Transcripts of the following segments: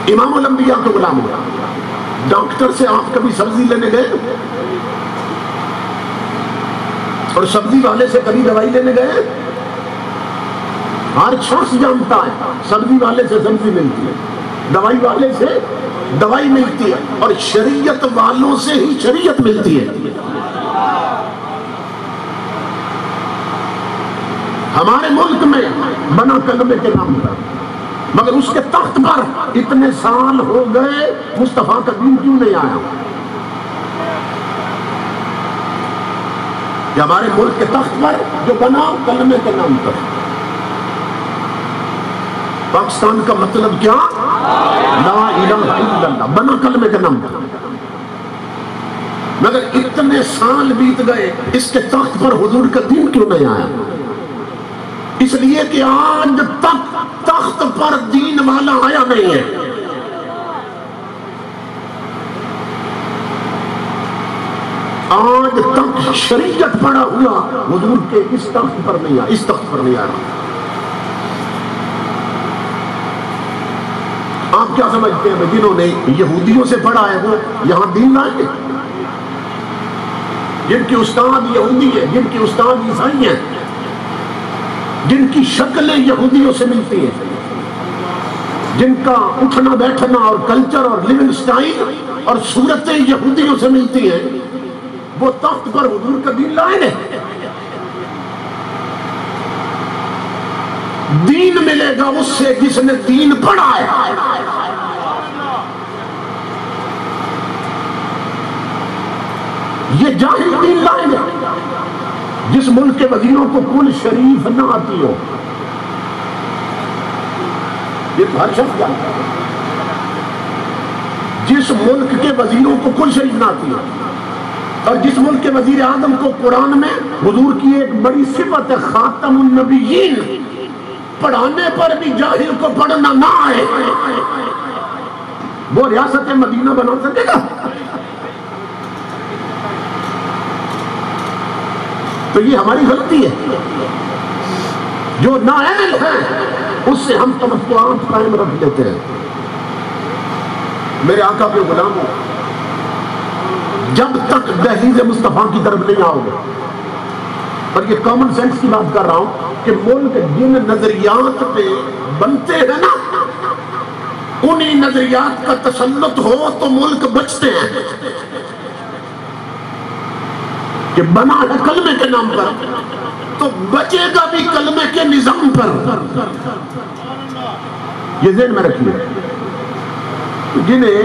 امام الانبیاء کے غلام ہو. ڈاکٹر سے آپ کبھی سبزی لینے گئے؟ اور سبزی والے سے کبھی دوائی لینے گئے؟ ہر شخص جانتا ہے سبزی والے سے سبزی ملتی ہے، دوائی والے سے دوائی ملتی ہے، اور شریعت والوں سے ہی شریعت ملتی ہے. ہمارے ملک میں بنا کلمے کے نام پر، مگر اس کے تخت پر اتنے سال ہو گئے مصطفیٰ کا دین کیوں نہیں آیا؟ کہ ہمارے ملک کے تخت پر جو بنا کلمے کے نام پر. پاکستان کا مطلب کیا؟ لا الہ الا اللہ، بنا کلمے کے نام پر. مگر اتنے سال بیت گئے، اس کے تخت پر حضور کا دین کیوں نہیں آیا؟ اس لیے کہ آج تک تخت پر دین والا آیا نہیں ہے. آج تک شریعت پڑا ہوا حضور کے اس تخت پر نہیں آیا، اس تخت پر نہیں آیا. آپ کیا سمجھتے ہیں جنہوں نے یہودیوں سے پڑھا ہے وہ یہاں دین لائیں گے؟ جن کی استاد یہودی ہے، جن کی استاد عیسائی ہیں، جن کی شکلیں یہودیوں سے ملتی ہیں، جن کا اٹھنا بیٹھنا اور کلچر اور لیونگ سٹائل اور صورتیں یہودیوں سے ملتی ہیں، وہ تخت پر حضور کا دین لائیں گے؟ دین ملے گا اس سے جس نے دین پڑھا ہے. یہ جاہل دین لائیں گے جس ملک کے وزیروں کو کل شریف نہ آتی ہو. یہ تو ہر شخص جانتا ہے. جس ملک کے وزیروں کو کل شریف نہ آتی ہو، اور جس ملک کے وزیر اعظم کو قرآن میں حضور کی ایک بڑی صفت ہے خاتم النبیین، پڑھانے پر بھی جاہل کو پڑھنا نہ آئے، وہ ریاست مدینہ بنا سکے گا؟ تو یہ ہماری غلطی ہے. جو نااہل ہے اس سے ہم توقعات قائم رکھ دیتے ہیں. میرے آقا کے غلاموں، جب تک دہلیز مصطفیٰ کی طرف نہیں آؤ گے، اور یہ کامن سینس کی بات کر رہا ہوں کہ ملک جن نظریات پہ بنتے ہیں نا، انہی نظریات کا تسلط ہو تو ملک بچتے ہیں. کہ بنا ہے کلمے کے نام پر تو بچے گا بھی کلمے کے نظام پر. یہ ذہن میں رکھیے. جنہیں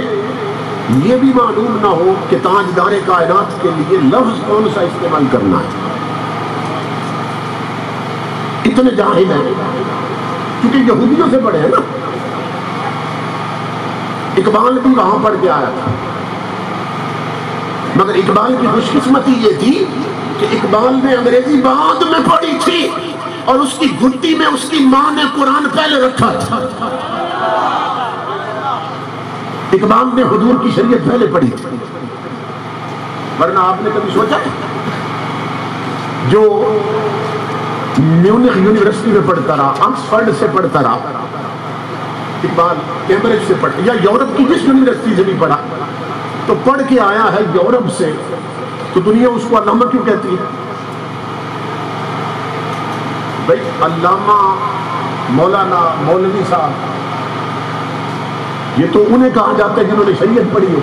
یہ بھی معلوم نہ ہو کہ تاجدار کائنات کے لیے لفظ کون سا استعمال کرنا ہے، اتنے جاہل ہیں کیونکہ یہودیوں سے پڑھے ہیں نا. اقبال بھی وہاں پڑھ کے آیا تھا، مگر اقبال کی خوش قسمتی یہ تھی کہ اقبال نے انگریزی بعد میں پڑھی تھی، اور اس کی گھٹی میں اس کی ماں نے قرآن پہلے رکھا تھا. اقبال نے حضور کی شریعت پہلے پڑھی تھی. ورنہ آپ نے کبھی سوچا جو میونخ یونیورسٹی میں پڑھتا رہا، آکسفورڈ سے پڑھتا رہا، اقبال کیمبرج سے پڑھا، یا یورپ کی جس یونیورسٹی سے بھی پڑھا، تو پڑھ کے آیا ہے یورپ سے، تو دنیا اس کو علامہ کیوں کہتی ہے؟ بھائی علامہ مولانا مولوی صاحب یہ تو انہیں کہا جاتا ہے جنہوں نے شریعت پڑھی ہو.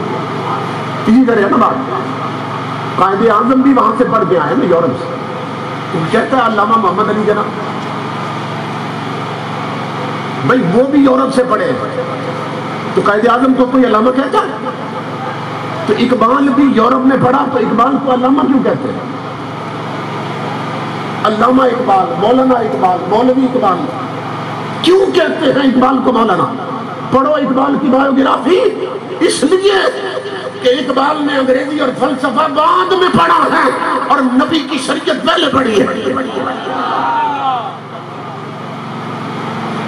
اسی طرح ہے نا بات. قائد اعظم بھی وہاں سے پڑھ کے آئے نا یورپ سے، تو کہتا ہے علامہ محمد علی جناح. بھائی وہ بھی یورپ سے پڑھے تو قائد اعظم کو کوئی علامہ کہتا ہے؟ تو اقبال بھی یورپ میں پڑھا تو اقبال کو علامہ کیوں کہتے ہیں؟ علامہ اقبال، مولانا اقبال، مولوی اقبال کیوں کہتے ہیں اقبال کو مولانا؟ پڑھو اقبال کی بایوگرافی، اس لیے کہ اقبال نے انگریزی اور فلسفہ بعد میں پڑھا ہے اور نبی کی شریعت پہلے پڑھی ہے.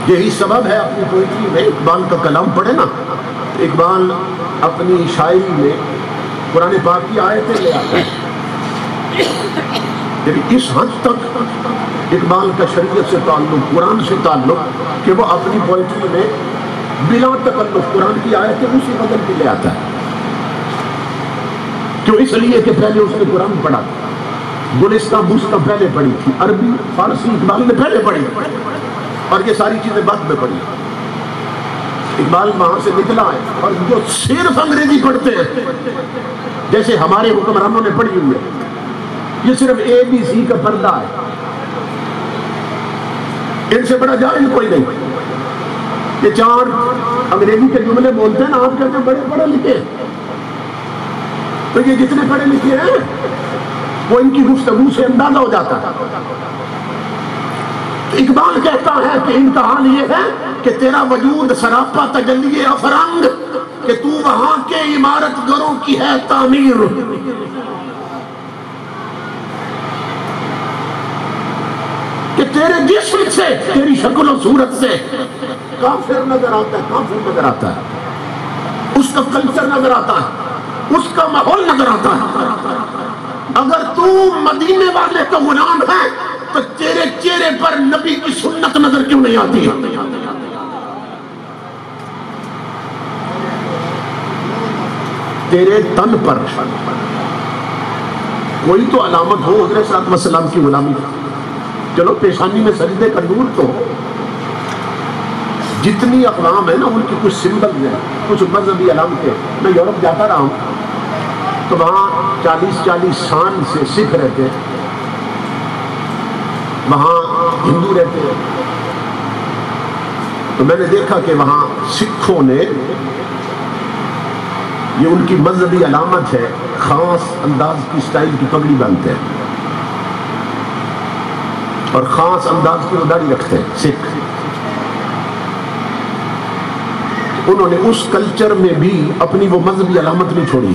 یہی سبب ہے اپنی پوئٹری میں اقبال کا کلام پڑھے نا، اقبال اپنی شاعری میں قرآن پاک کی آیتیں لے آتا ہے. یعنی اس حد تک اقبال کا شریعت سے تعلق، قرآن سے تعلق، کہ وہ اپنی پوئٹری میں بلا تکلف قرآن کی آیتیں اسی بدل کے لے آتا ہے. کیوں؟ اس لیے کہ پہلے اس نے قرآن پڑھا تھا. گلستہ بستہ پہلے پڑھی تھی، عربی فارسی اقبال نے پہلے پڑھی، اور یہ ساری چیزیں بعد میں پڑھی. اقبال وہاں سے نکلا ہے، اور جو صرف انگریزی پڑھتے ہیں جیسے ہمارے حکمرانوں نے پڑھی ہوئی ہے، یہ صرف ABC کا پردہ ہے، ان سے بڑا جاہل کوئی نہیں. یہ 4 انگریزی کے جملے بولتے ہیں نا، آپ کہتے ہیں بڑے پڑھے لکھے، تو یہ جتنے پڑھے لکھے ہیں وہ ان کی گفتگو سے اندازہ ہو جاتا ہے. اقبال کہتا ہے کہ ان کا حال یہ ہے کہ تیرا وجود سراپا تجلی افرنگ، کہ تو وہاں کے عمارت گروں کی ہے تعمیر. کہ تیرے جسم سے، تیری شکل و صورت سے کافر نظر آتا ہے، کافر نظر آتا ہے، اس کا کلچر نظر آتا ہے، اس کا ماحول نظر آتا ہے. اگر تو مدینے والے کا غلام ہے تو تیرے چہرے پر نبی کی سنت نظر کیوں نہیں آتی ہے؟ تیرے تن پر کوئی تو علامت ہو حضرت صلی اللہ علیہ وسلم کی غلامی. چلو پیشانی میں سجدے کا نور تو ہو. جتنی اقوام ہے نا ان کی کچھ سمبلز ہیں، کچھ مذہبی علامتیں. میں یورپ جاتا رہا ہوں تو وہاں 40 سال سے سکھ رہتے ہیں، وہاں ہندو رہتے ہیں. تو میں نے دیکھا کہ وہاں سکھوں نے، یہ ان کی مذہبی علامت ہے، خاص انداز کی سٹائل کی پگڑی باندھتے ہیں اور خاص انداز کی داڑھی رکھتے ہیں سکھ. انہوں نے اس کلچر میں بھی اپنی وہ مذہبی علامت نہیں چھوڑی.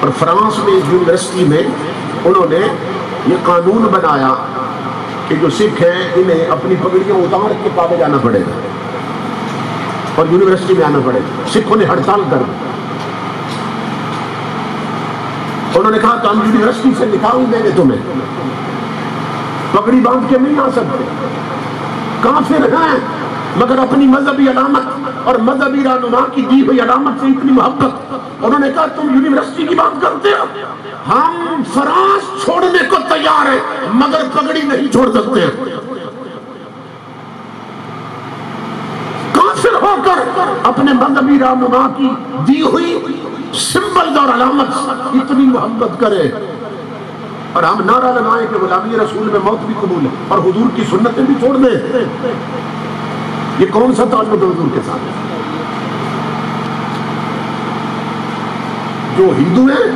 اور فرانس میں یونیورسٹی میں انہوں نے یہ قانون بنایا کہ جو سکھ ہیں انہیں اپنی پگڑیاں اتار کے پالے جانا پڑے گا اور یونیورسٹی میں آنا پڑے گا. سکھوں نے ہڑتال کر دی. انہوں نے کہا کہ ہم یونیورسٹی سے نکال دیں گے تمہیں، پگڑی باندھ کے نہیں آ سکتے. کافر ہیں مگر اپنی مذہبی علامت اور مذہبی رہنما کی دی ہوئی علامت سے اتنی محبت. انہوں نے کہا تم یونیورسٹی کی بات کرتے ہو، ہم فرانس چھوڑنے کو تیار ہیں مگر پگڑی نہیں چھوڑ سکتے. کافر ہو کر اپنے مذہبی رہنما کی دی ہوئی سمبل اور علامت اتنی محبت کرے اور ہم نعرہ لگائیں کہ غلامی رسول میں موت بھی قبول ہے اور حضور کی سنتیں بھی چھوڑ دیں. یہ کون سا تعلق ہے حضور کے ساتھ؟ جو ہندو ہیں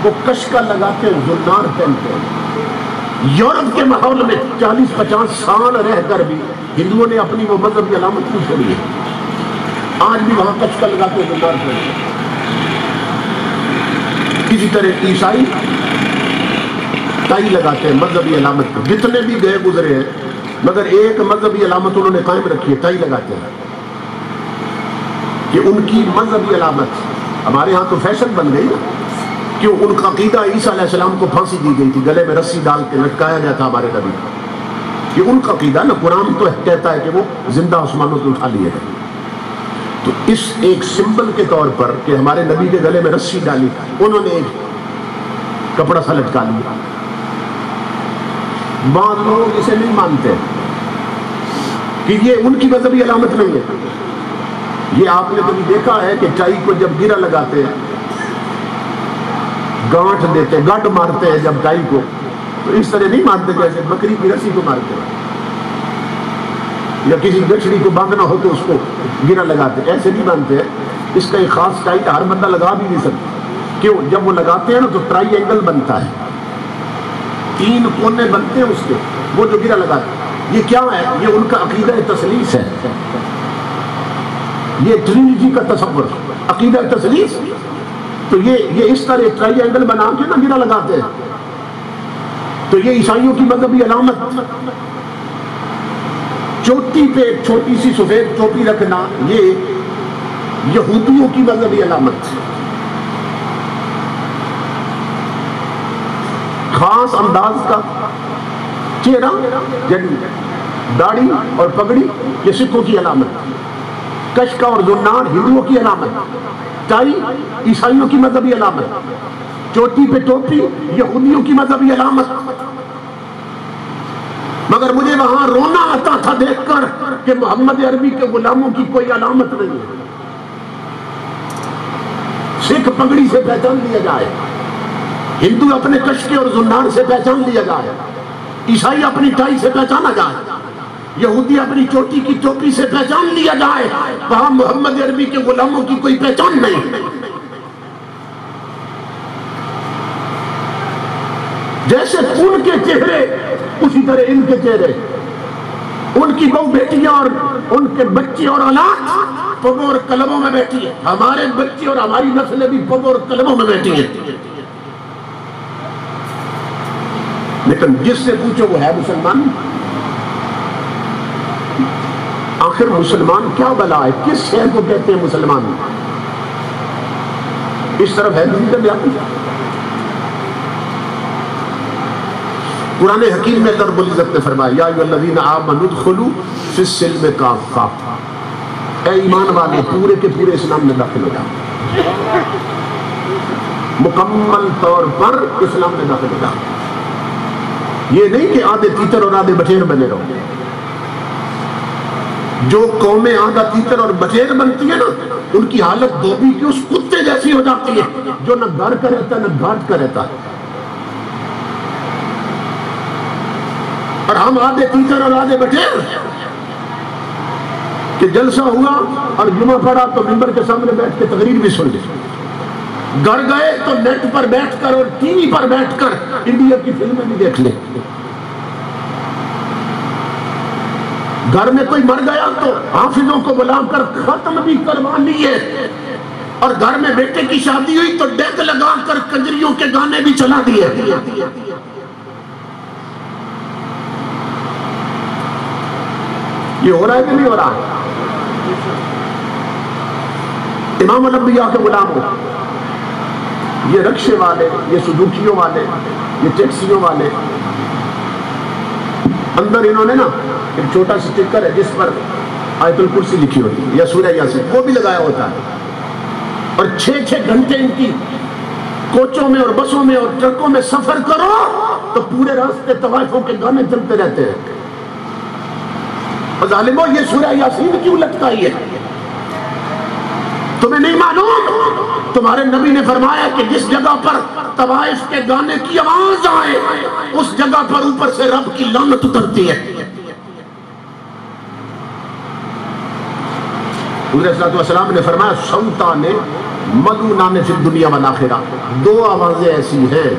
وہ کشکا لگاتے ہیں، زنار پہنتے ہیں. یورپ کے ماحول میں 40-50 سال رہ کر بھی ہندوؤں نے اپنی وہ مذہبی علامت نہیں چھوڑی ہے. آج بھی وہاں کشکا لگاتے ہیں، زنار پہنتے ہیں. اسی طرح عیسائی ٹائی لگاتے ہیں مذہبی علامت کو. جتنے بھی گئے گزرے ہیں مگر ایک مذہبی علامت انہوں نے قائم رکھی ہے، ٹائی لگاتے ہیں. کہ ان کی مذہبی علامت. ہمارے ہاں تو فیشن بن گئی نا، کیوں؟ ان کا عقیدہ عیسیٰ علیہ السلام کو پھانسی دی گئی تھی، گلے میں رسی ڈال کے لٹکایا گیا تھا ہمارے نبی. یہ ان کا عقیدہ نا. قرآن تو کہتا ہے کہ وہ زندہ آسمانوں سے اٹھا لیے گئے. تو اس ایک سمبل کے طور پر کہ ہمارے نبی کے گلے میں رسی ڈالی، انہوں نے ایک کپڑا سا لٹکا لیا. بعض لوگ اسے نہیں مانتے کہ یہ ان کی مذہبی علامت نہیں ہے. یہ آپ نے کبھی دیکھا ہے کہ ٹائی کو جب گرا لگاتے ہیں، گانٹھ دیتے ہیں، گڈ مارتے ہیں جب ٹائی کو، تو اس طرح نہیں مارتے جیسے بکری کی رسی کو مارتے ہیں یا کسی گچڑی کو باندھنا ہو تو اس کو گرا لگاتے ہیں. ایسے نہیں باندھتے ہیں. اس کا ایک خاص ٹائی ہر بندہ لگا بھی نہیں سکتا. کیوں؟ جب وہ لگاتے ہیں نا تو ٹرائی اینگل بنتا ہے، 3 کونے بنتے ہیں اس کے. وہ جو گرا لگاتے ہیں یہ کیا ہے؟ یہ ان کا عقیدہ تثلیث ہے. یہ ٹرینیٹی کا تصور، عقیدہ تثلیث. تو یہ اس طرح ٹرائی اینگل بنا کے نا گرا لگاتے ہیں. تو یہ عیسائیوں کی مذہبی علامت. چوٹی پہ ایک چھوٹی سی سفید ٹوپی رکھنا یہ یہودیوں کی مذہبی علامت. خاص انداز کا چہرہ، داڑھی اور پگڑی یہ سکھوں کی علامت، کشکا اور زنار ہندوؤں کی علامت، ٹائی عیسائیوں کی مذہبی علامت، چوٹی پہ ٹوپی یہودیوں کی مذہبی علامت. مگر مجھے وہاں رونا آتا تھا دیکھ کر کہ محمد عربی کے غلاموں کی کوئی علامت نہیں ہے. سکھ پگڑی سے پہچان لیا جائے، ہندو اپنے کشکے اور زنار سے پہچان لیا جائے، عیسائی اپنی ٹائی سے پہچانا جائے، یہودی اپنی چوٹی کی ٹوپی سے پہچان لیا جائے، وہاں محمد عربی کے غلاموں کی کوئی پہچان نہیں. جیسے ان کے چہرے اسی طرح ان کے چہرے، ان کی بہو بیٹیاں اور ان کے بچے اور اولاد پگوں اور قلموں میں بیٹھی ہیں. ہمارے بچے اور ہماری نسلیں بھی پگوں اور قلموں میں بیٹھی ہیں. لیکن جس سے پوچھو وہ ہے مسلمان. آخر مسلمان کیا بلا ہے؟ کس شہر کو کہتے ہیں مسلمان؟ اس طرف ہے قرآن حکیم میں رب العزت نے فرمایا یا ایھا الذین آمنوا ادخلوا فی السلم کافہ، اے ایمان والے پورے کے پورے اسلام میں داخل ہو جاؤ، مکمل طور پر اسلام میں داخل ہو جاؤ. یہ نہیں کہ آدھے تیتر اور آدھے بٹیر بنے رہو. جو قومیں آدھا تیتر اور بٹیر بنتی ہیں نا، ان کی حالت دھوبی کی اس کتے جیسی ہو جاتی ہے جو نہ گھر کا رہتا نہ گھاٹ کا رہتا. اور ہم آدھے تیتر اور آدھے بٹیر کہ جلسہ ہوا اور جمعہ پڑا تو ممبر کے سامنے بیٹھ کے تقریر بھی سن لی، گھر گئے تو نیٹ پر بیٹھ کر اور ٹی وی پر بیٹھ کر انڈیا کی فلمیں بھی دیکھ لیں. گھر میں کوئی مر گیا تو حافظوں کو بلا کر ختم بھی کروا لیے، اور گھر میں بیٹے کی شادی ہوئی تو ڈیک لگا کر کنجریوں کے گانے بھی چلا دیے. یہ ہو رہا ہے کہ نہیں ہو رہا ہے؟ امام الانبیاء کے غلاموں، یہ رکشے والے، یہ سزوکیوں والے، یہ ٹیکسیوں والے، اندر انہوں نے نا ایک چھوٹا سا اسٹکر ہے جس پر آیت الکرسی لکھی ہوتی ہے یا سورہ یاسین، وہ بھی لگایا ہوتا ہے. اور 6 گھنٹے ان کی کوچوں میں اور بسوں میں اور ٹرکوں میں سفر کرو تو پورے راستے طوائفوں کے گانے چلتے رہتے ہیں. ظالموں، یہ سورہ یاسین کیوں لٹکائی ہے؟ تمہیں نہیں معلوم؟ تمہارے نبی نے فرمایا کہ جس جگہ پر طوائف کے گانے کی آواز آئے اس جگہ پر اوپر سے رب کی لعنت اترتی ہے. حضور صلی اللہ علیہ وسلم نے فرمایا صوتان ملعونان فی الدنیا والآخرہ، 2 آوازیں ایسی ہیں،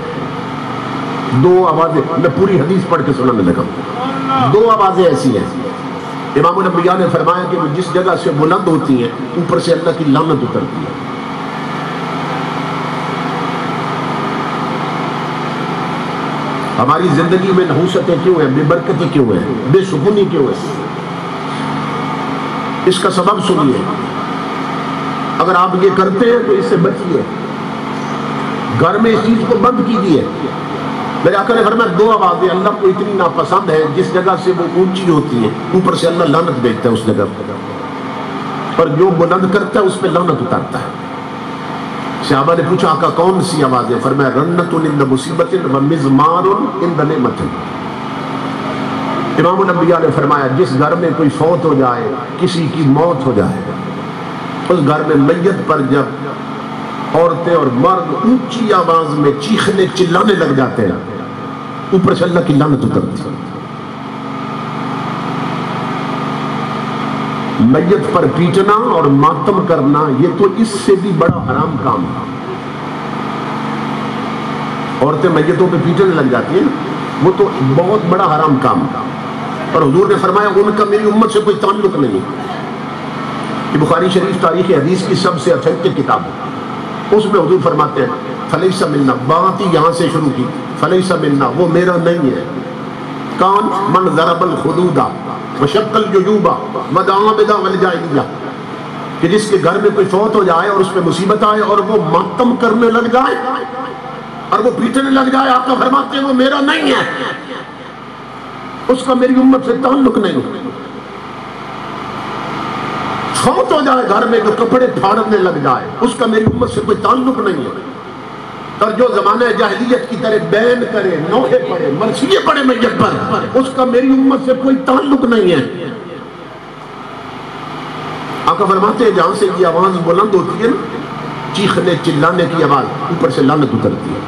2 آوازیں، میں پوری حدیث پڑھ کے سنانے لگا. 2 آوازیں ایسی ہیں، امام الانبیاء نے فرمایا کہ وہ جس جگہ سے بلند ہوتی ہیں اوپر سے اللہ کی لعنت اترتی ہے. ہماری زندگی میں نحوستیں کیوں ہیں؟ بے برکتی کیوں ہے؟ بے سکونی کیوں ہے؟ اس کا سبب سنیے. اگر آپ یہ کرتے ہیں تو اس سے بچیے. گھر میں اس چیز کو بند کیجیے. میرے آقا نے فرمایا 2 آوازیں اللہ کو اتنی ناپسند ہے، جس جگہ سے وہ اونچی ہوتی ہے اوپر سے اللہ لعنت بھیجتا ہے اس جگہ پر، اور جو بلند کرتا ہے اس پہ لعنت اتارتا ہے. صحابہ نے پوچھا آقا کون سی آوازیں؟ فرمایا رنت عند مصیبت و مزمار عند نعمت. امام الانبیاء نے فرمایا جس گھر میں کوئی فوت ہو جائے، کسی کی موت ہو جائے، اس گھر میں میت پر جب عورتیں اور مرد اونچی آواز میں چیخنے چلانے لگ جاتے ہیں اوپر سے اللہ کی لعنت اترتی ہے. میت پر پیٹنا اور ماتم کرنا یہ تو اس سے بھی بڑا حرام کام ہے. عورتیں میتوں پہ پیٹنے لگ جاتی ہیں، وہ تو بہت بڑا حرام کام ہے. اور حضور نے فرمایا ان کا میری امت سے کوئی تعلق نہیں. یہ بخاری شریف تاریخ حدیث کی سب سے اتھینٹک کتاب ہے. اس میں حضور فرماتے ہیں فلیس منا، بات ہی یہاں سے شروع کی، فلیس منا، وہ میرا نہیں ہے. کون؟ من ضرب الخدود وشق الجیوب ودعا بدعوى الجاہلیہ، کہ جس کے گھر میں کوئی فوت ہو جائے اور اس پہ مصیبت آئے اور وہ ماتم کرنے لگ جائے اور وہ پیٹنے لگ جائے، آقا فرماتے ہیں وہ میرا نہیں ہے. اس کا میری امت سے تعلق نہیں. فوت ہو جائے گھر میں تو کپڑے پھاڑنے لگ جائے، اس کا میری امت سے کوئی تعلق نہیں ہے. اور جو زمانہ جاہلیت کی طرح بین کرے، نوحے پڑے، مرثیے پڑے میت پر، اس کا میری امت سے کوئی تعلق نہیں ہے. آقا فرماتے ہیں جہاں سے یہ آواز بلند ہوتی ہے نا، چیخنے چلانے کی آواز، اوپر سے لعنت اترتی ہے.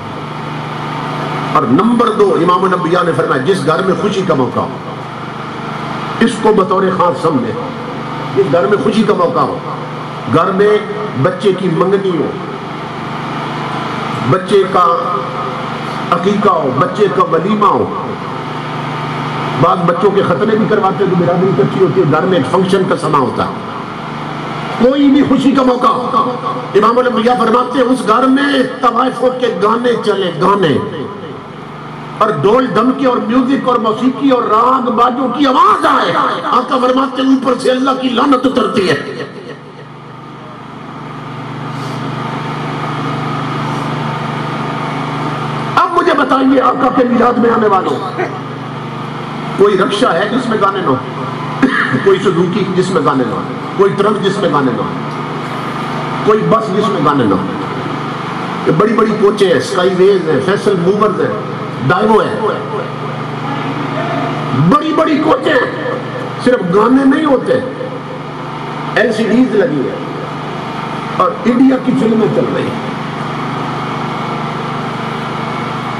اور نمبر 2، امام الانبیاء نے فرمایا جس گھر میں خوشی کا موقع ہو، اس کو بطور خاص سمجھے. جس گھر میں خوشی کا موقع ہو، گھر میں بچے کی منگنی ہو، بچے کا عقیقہ ہو، بچے کا ولیمہ ہو، بعض بچوں کے ختنے بھی کرواتے ہیں تو برادری اکٹھی ہوتی ہے، گھر میں ایک فنکشن کا سما ہوتا ہے، کوئی بھی خوشی کا موقع، امام الانبیاء فرماتے ہیں اس گھر میں طوائفوں کے گانے چلے، گانے اور ڈول دھمکے اور میوزک اور موسیقی اور راگ باجوں کی آواز آئے، آقا فرماتے ہیں اوپر سے اللہ کی لعنت اترتی ہے. اب مجھے بتائیے آقا کے میلاد میں آنے والوں، کوئی رکشہ ہے جس میں گانے نہ ہو، کوئی سزوکی جس میں گانے نہ ہو، کوئی ٹرک جس میں گانے نہ ہو، کوئی بس جس میں گانے نہ ہو. بڑی بڑی کوچیں ہیں، اسکائی ویز ہیں، فیصل موورز ہیں، ڈائیو ہے، بڑی بڑی کوچیں، صرف گانے نہیں ہوتے، LCDs لگی ہے اور انڈیا کی فلمیں چل رہی ہیں.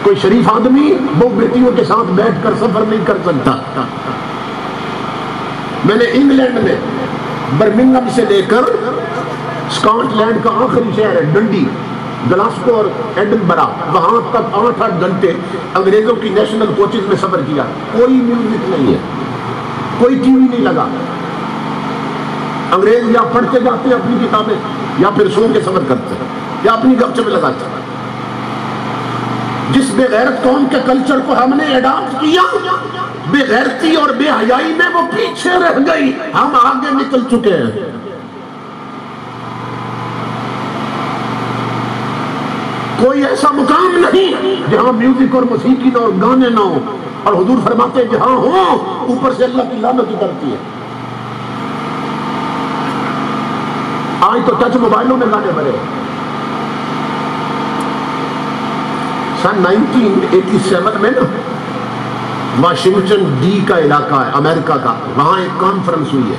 کوئی شریف آدمی وہ بیٹیوں کے ساتھ بیٹھ کر سفر نہیں کر سکتا. میں نے انگلینڈ میں برمنگھم سے لے کر اسکاٹ لینڈ کا آخری شہر ہے ڈنڈی، گلاسکو اور ایڈنبرا، وہاں تک 8-8 گھنٹے انگریزوں کی نیشنل کوچز میں سفر کیا. کوئی میوزک نہیں ہے، کوئی ٹی وی نہیں لگا. انگریز یا پڑھتے جاتے ہیں اپنی کتابیں، یا پھر سو کے سفر کرتے ہیں، یا اپنی گپ شپ لگاتے ہیں. جس بے غیرت قوم کے کلچر کو ہم نے اڈاپٹ کیا، بے غیرتی اور بے حیائی میں وہ پیچھے رہ گئی، ہم آگے نکل چکے ہیں. کوئی ایسا مقام نہیں جہاں میوزک اور موسیقی نہ اور گانے نہ ہو. اور حضور فرماتے ہیں جہاں ہو اوپر سے اللہ کی لعنت اترتی ہے. آج تو ٹچ موبائلوں میں گانے بھرے. سن 1987 میں نا واشنگٹن ڈی کا علاقہ ہے امریکہ کا، وہاں ایک کانفرنس ہوئی ہے.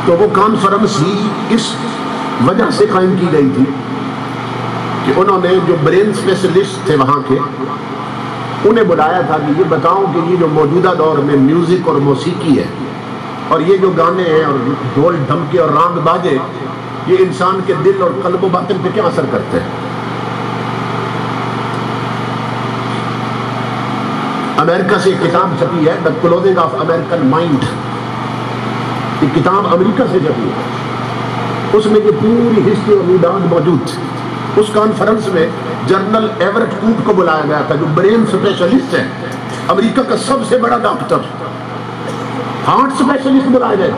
تو وہ کانفرنس ہی اس وجہ سے قائم کی گئی تھی کہ انہوں نے جو برین اسپیشلسٹ تھے وہاں کے، انہیں بلایا تھا کہ یہ بتاؤ کہ یہ جو موجودہ دور میں میوزک اور موسیقی ہے اور یہ جو گانے ہیں اور ڈھول دھمکے اور رانگ باجے، یہ انسان کے دل اور قلب و باطن پہ کیا اثر کرتے ہیں. امریکہ سے ایک کتاب چھپی ہے، The Clothing of American Mind. یہ کتاب امریکہ سے چھپی ہے، اس میں یہ پوری ہسٹری اور ریڈان موجود تھی. اس کانفرنس میں جنرل ایورٹ کوٹ کو بلایا گیا تھا جو برین اسپیشلسٹ ہے، امریکہ کا سب سے بڑا ڈاکٹر، ہارٹ اسپیشلسٹ بلائے گئے.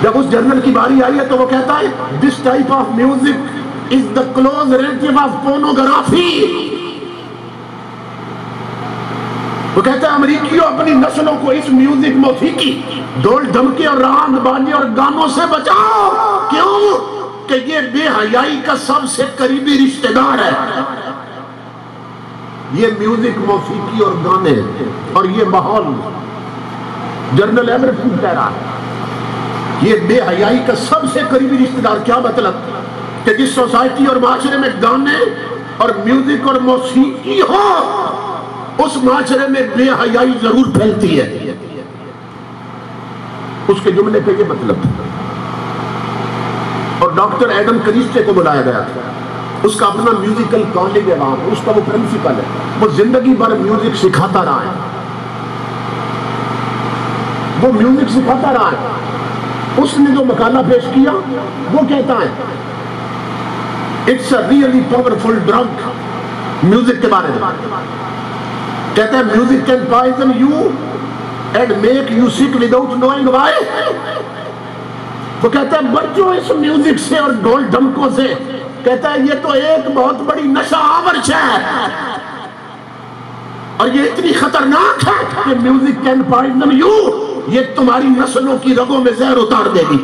جب اس جنرل کی باری آئی ہے تو وہ کہتا ہے this type of music is the close relative of pornography. وہ کہتا ہے امریکیوں اپنی نسلوں کو اس میوزک موسیقی ڈھول دھمکے اور رانگ باجے اور گانوں سے بچاؤ. کیوں؟ کہ یہ بے حیائی کا سب سے قریبی رشتہ دار ہے. یہ میوزک موسیقی اور گانے اور یہ ماحول، جنرل ایورٹ کوٹ کہہ رہا ہے یہ بے حیائی کا سب سے قریبی رشتہ دار. کیا مطلب؟ کہ جس سوسائٹی اور معاشرے میں گانے اور میوزک اور موسیقی ہو اس معاشرے میں بے حیائی ضرور پھیلتی ہے. اس کے جملے کا یہ مطلب. اور ڈاکٹر ایڈم کریسٹے کو بلایا گیا تھا، اس کا اپنا میوزیکل کالج ہے وہاں، اس کا وہ پرنسپل ہے، وہ زندگی بھر میوزک سکھاتا رہا ہے، وہ میوزک سکھاتا رہا ہے. اس نے جو مقالہ پیش کیا وہ کہتا ہے it's a really powerful drug. Music کے بارے میں کہتا ہے music can poison you and make you sick without knowing why. وہ کہتا ہے بچوں اس میوزک سے اور ڈھول دھمکوں سے، کہتا ہے یہ تو ایک بہت بڑی نشہ آور ہے. اور یہ اتنی خطرناک ہے کہ میوزک کین پوائزن یو، یہ تمہاری نسلوں کی رگوں میں زہر اتار دے گی،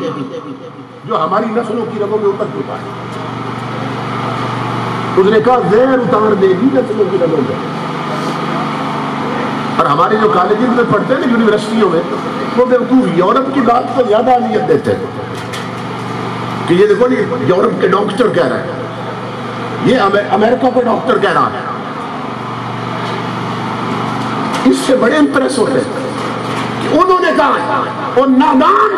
جو ہماری نسلوں کی رگوں میں اتر چکا ہے۔ اس نے کہا زہر اتار دے گی نسلوں کی رگوں میں۔ اور ہمارے جو کالجز میں پڑھتے ہیں نا، یونیورسٹیوں میں، وہ بیوقوف یورپ کی بات کو زیادہ اہمیت دیتے ہیں کہ یہ دیکھو یورپ کے ڈاکٹر کہہ رہے ہیں، یہ امریکہ کا ڈاکٹر کہہ رہا ہے، اس سے بڑے امپریس ہوتے ہیں کہ انہوں نے کہا اور نادان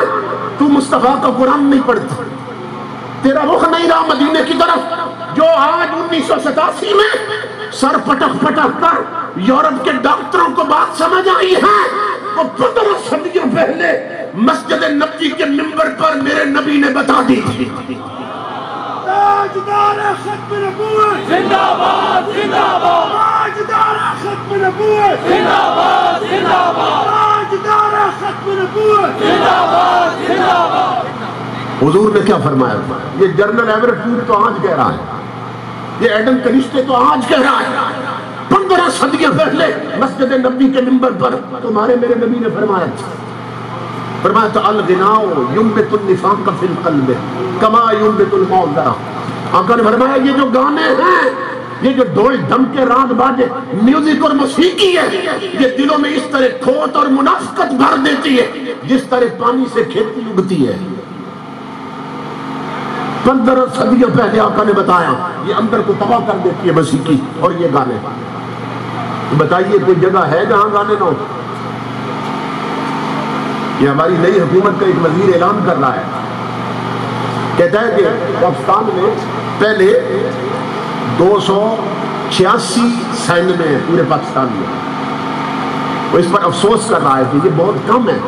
تو مصطفیٰ کا قرآن نہیں پڑھتا، تیرا رخ نہیں رہا مدینے کی طرف۔ جو آج 1987 میں سر پٹک پٹک کر یورپ کے ڈاکٹروں کو بات سمجھ آئی ہے، وہ 15 صدیوں پہلے مسجد نبوی کے منبر پر میرے نبی نے بتا دی تھی۔ تاجدار ختم نبوت زندہ باد زندہ باد، تاجدار ختم نبوت زندہ باد زندہ باد، تاجدار ختم نبوت زندہ باد زندہ باد۔ حضور نے کیا فرمایا؟ یہ جنرل ایورٹ فوڈ تو آج کہہ رہا ہے، یہ ایڈم کنشتے تو آج کہہ رہا ہے، 15 صدیوں پہلے مسجد نبوی کے منبر پر تمہارے میرے نبی نے فرمایا تھا، فرمایا تھا الغناء ينبت النفاق في القلب كما ينبت الموضع۔ آقا نے فرمایا یہ جو گانے ہیں، یہ جو ڈھول دھم کے راگ باجے، میوزک اور موسیقی ہے، یہ دلوں میں اس طرح کھوٹ اور منافقت بھر دیتی ہے جس طرح پانی سے کھیتی اگتی ہے۔ 15 صدیوں پہلے آقا نے بتایا یہ اندر کو تباہ کر دیتی ہے موسیقی اور یہ گانے۔ بتائیے کوئی جگہ ہے جہاں گانے نہ ہو؟ یہ ہماری نئی حکومت کا ایک وزیر اعلان کر رہا ہے، کہتا ہے کہ پاکستان میں پہلے 286 سینما ہیں پورے پاکستان میں، وہ اس پر افسوس کر رہا ہے کہ یہ بہت کم ہے،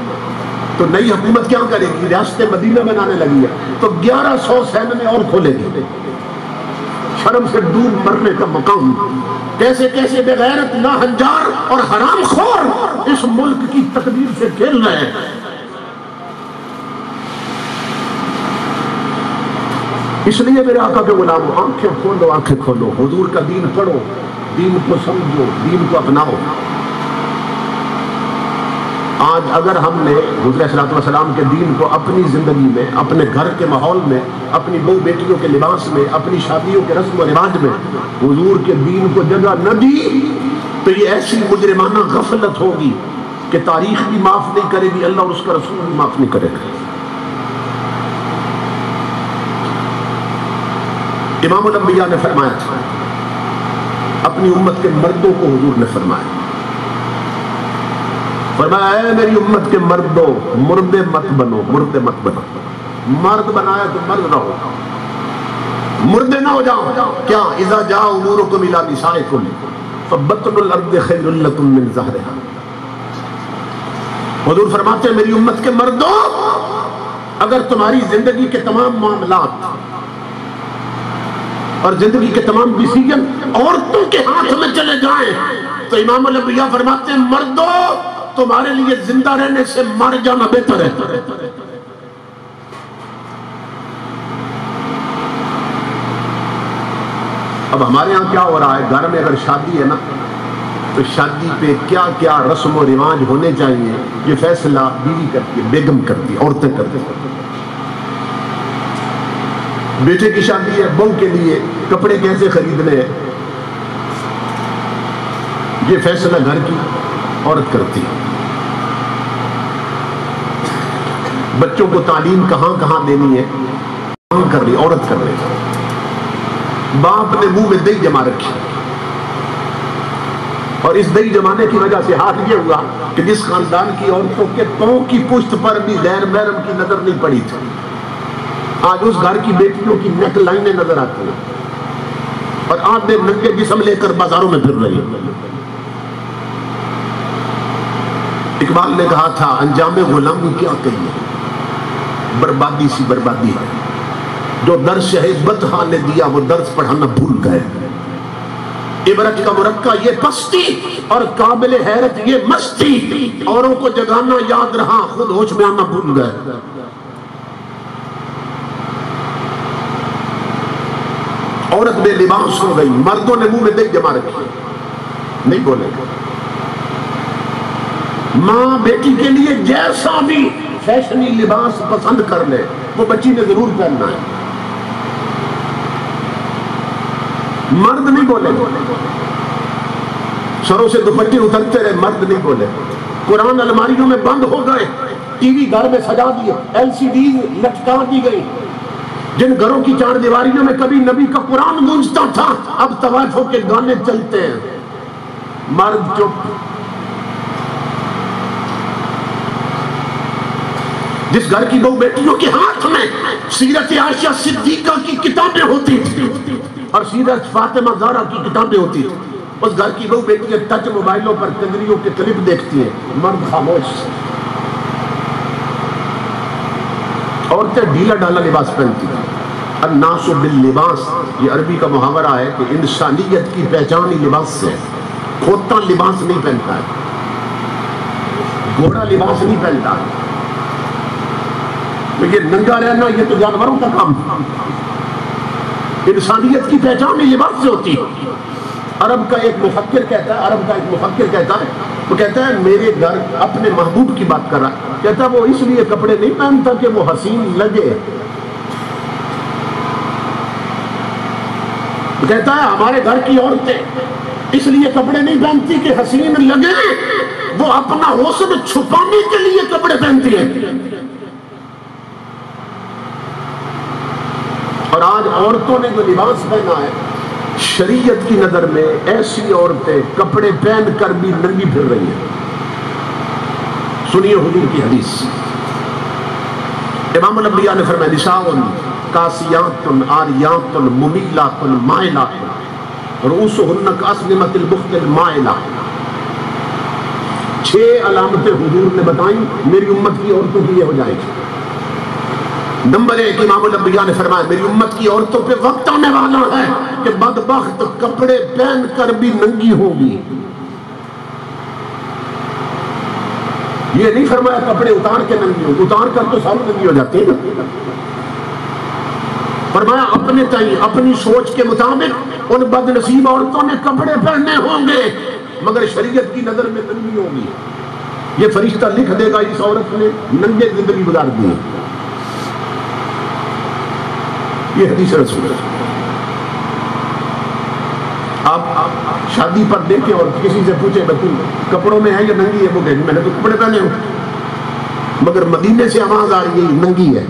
تو نئی حکومت کیا کرے گی؟ ریاست مدینہ بنانے لگی ہے تو 1100 سینما اور کھولے گی۔ شرم سے ڈوب مرنے کا مقام، کیسے کیسے بے غیرت ناہنجار اور حرام خور اس ملک کی تقدیر سے کھیل رہے ہیں۔ اس لیے میرے آقا کے غلام، آنکھیں کھولو آنکھیں کھولو، حضور کا دین پڑھو، دین کو سمجھو، دین کو اپناؤ۔ آج اگر ہم نے حضور صلی اللہ علیہ وسلم کے دین کو اپنی زندگی میں، اپنے گھر کے ماحول میں، اپنی بہو بیٹیوں کے لباس میں، اپنی شادیوں کے رسم و رواج میں حضور کے دین کو جگہ نہ دی تو یہ ایسی مجرمانہ غفلت ہوگی کہ تاریخ بھی معاف نہیں کرے گی، اللہ اور اس کا رسول بھی معاف نہیں کرے گا۔ امام الانبیاء نے فرمایا تھا، اپنی امت کے مردوں کو حضور نے فرمایا، فرمایا اے میری امت کے مردوں، مردے مت بنو، مردے مت بنو۔ مرد بنایا تو مرد رہو، مردے نہ ہو جاؤ۔ کیا اذا جاء امورکم الی نسائکم فبطن الارض خیر لکم من ظہرہا۔ حضور فرماتے ہیں میری امت کے مردوں، اگر تمہاری زندگی کے تمام معاملات اور زندگی کے تمام ڈیسیجن عورتوں کے ہاتھ میں چلے جائیں تو امام الانبیاء فرماتے ہیں مردوں تمہارے لیے زندہ رہنے سے مر جانا بہتر ہے۔ اب ہمارے ہاں کیا ہو رہا ہے، گھر میں اگر شادی ہے نا تو شادی پہ کیا کیا رسم و رواج ہونے چاہیے یہ فیصلہ بیوی کرتی ہے، بیگم کرتی ہے، عورتیں کرتی ہیں۔ بیٹے کی شادی ہے، بہو کے لیے کپڑے کیسے خریدنے ہیں یہ فیصلہ گھر کی عورت کرتی ہے۔ بچوں کو تعلیم کہاں کہاں دینی ہے کہاں کر رہی عورت کر رہی۔ باپ نے منہ میں دہی جما رکھی اور اس دہی جمانے کی وجہ سے حال یہ ہوا کہ جس خاندان کی عورتوں کے پاؤں کی پشت پر بھی غیر محرم کی نظر نہیں پڑی تھی، آج اس گھر کی بیٹیوں کی نیک لائنیں نظر آتی ہیں اور آدھے ننگے جسم لے کر بازاروں میں پھر رہی ہیں۔ اقبال نے کہا تھا انجام غلامی کیا کہیے، بربادی سی بربادی ہے، جو درس ہے بدہا نے دیا وہ درس پڑھانا بھول گئے۔ عبرت کا مرقع یہ پستی اور قابل حیرت یہ مستی، اوروں کو جگانا یاد رہا خود ہوش میں آنا بھول گئے۔ عورت بے لباس ہو گئی، مردوں نے منہ میں دہی جما رکھی، نہیں بولے گا۔ ماں بیٹی کے لیے جیسا بھی فیشنی لباس پسند کر لے وہ بچی نے ضرور پہننا ہے. مرد نہیں بولے, سروں سے دوپٹے اترتے رہے, مرد نہیں بولے. قرآن الماریوں میں بند ہو گئے, ٹی وی گھر میں سجا دیے, LCD لٹکا دی گئی. جن گھروں کی چار دیواریوں میں کبھی نبی کا قرآن گونجتا تھا اب طوائفوں کے گانے چلتے ہیں. مرد چپ. جس گھر کی دو بیٹیوں کے ہاتھ میں سیرت عائشہ صدیقہ کی کتابیں ہوتی تھی اور سیرت فاطمہ زہرا کی کتابیں ہوتی تھی, اس گھر کی دو بیٹیاں ٹچ موبائلوں پر کنجریوں کے کلپ دیکھتی ہیں, مرد خاموش. عورتیں ڈھیلا ڈالا لباس پہنتی ہیں. الناس باللباس, یہ عربی کا محاورہ ہے کہ انسانیت کی پہچان ہی لباس سے ہے. کھوتا لباس نہیں پہنتا ہے, گھوڑا لباس نہیں پہنتا ہے. یہ ننگا رہنا یہ تو جانوروں کا کام ہے. انسانیت کی پہچان ہی لباس سے ہوتی ہے. عرب کا ایک مفکر کہتا ہے, وہ کہتا ہے میرے گھر اپنے محبوب کی بات کر رہا ہے, کہتا ہے وہ اس لیے کپڑے نہیں پہنتا کہ وہ حسین لگے. کہتا ہے ہمارے گھر کی عورتیں اس لیے کپڑے نہیں پہنتی کہ حسین لگے, وہ اپنا حسن چھپانے کے لیے کپڑے پہنتی ہیں. اور آج عورتوں نے جو لباس پہنا ہے شریعت کی نظر میں ایسی عورتیں کپڑے پہن کر بھی ننگی پھر رہی ہیں. سنیے حضور کی حدیث. امام الانبیاء نے فرمایا نساء کاسیات عاریات ممیلات مائلات رؤوسہن کاسنمۃ البخت المائلہ. 6 علامتیں حضور نے بتائیں میری امت کی عورتوں کی یہ ہو جائے گی. نمبر 1 امام الانبیاء نے فرمایا میری امت کی عورتوں پہ وقت آنے والا ہے کہ بدبخت کپڑے پہن کر بھی ننگی ہوگی. یہ نہیں فرمایا کپڑے اتار کے ننگی ہوگی, اتار کر تو ساری ننگی ہو جاتی ہے. فرمایا اپنے تئیں اپنی سوچ کے مطابق ان بد نصیب عورتوں نے کپڑے پہنے ہوں گے مگر شریعت کی نظر میں ننگی ہوگی. یہ فرشتہ لکھ دے گا اس عورت نے ننگے زندگی گزار دی. یہ حدیث رسول ہے. آپ شادی پر دیکھیں اور کسی سے پوچھیں بچوں کپڑوں میں ہے یا ننگی ہے, وہ کہیں میں نے تو کپڑے پہنے ہوں, مگر مدینے سے آواز آ رہی ہے ننگی ہے.